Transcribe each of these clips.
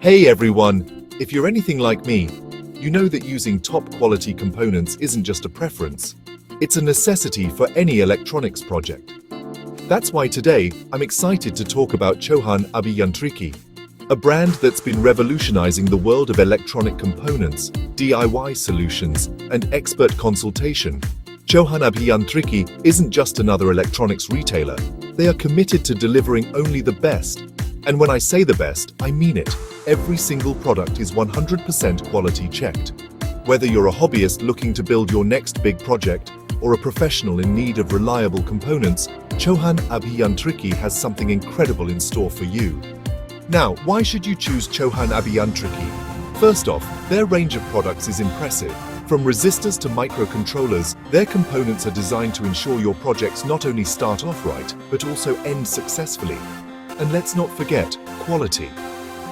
Hey everyone! If you're anything like me, you know that using top quality components isn't just a preference, it's a necessity for any electronics project. That's why today I'm excited to talk about CHAUHAN Abhiyantriki, a brand that's been revolutionizing the world of electronic components, DIY solutions, and expert consultation. CHAUHAN Abhiyantriki isn't just another electronics retailer. They are committed to delivering only the best. And when I say the best, I mean it. Every single product is 100% quality checked. Whether you're a hobbyist looking to build your next big project or a professional in need of reliable components, CHAUHAN Abhiyantriki has something incredible in store for you. Now, why should you choose CHAUHAN Abhiyantriki? First off, their range of products is impressive. From resistors to microcontrollers, their components are designed to ensure your projects not only start off right, but also end successfully. And let's not forget quality.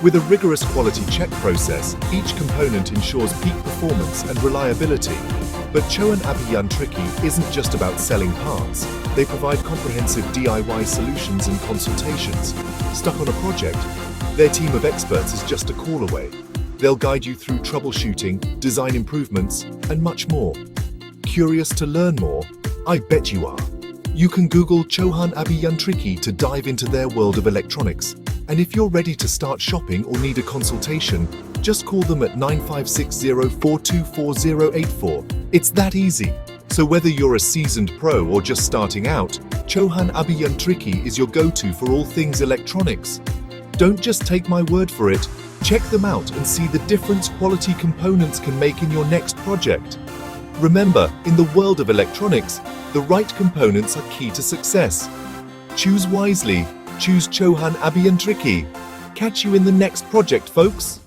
With a rigorous quality check process, each component ensures peak performance and reliability. But CHAUHAN Abhiyantriki isn't just about selling parts. They provide comprehensive DIY solutions and consultations. Stuck on a project? Their team of experts is just a call away. They'll guide you through troubleshooting, design improvements, and much more. Curious to learn more? I bet you are. You can Google CHAUHAN Abhiyantriki to dive into their world of electronics. And if you're ready to start shopping or need a consultation, just call them at 9560424084. It's that easy. So whether you're a seasoned pro or just starting out, CHAUHAN Abhiyantriki is your go-to for all things electronics. Don't just take my word for it. Check them out and see the difference quality components can make in your next project. Remember, in the world of electronics, the right components are key to success. Choose wisely. Choose CHAUHAN Abhiyantriki. Catch you in the next project, folks.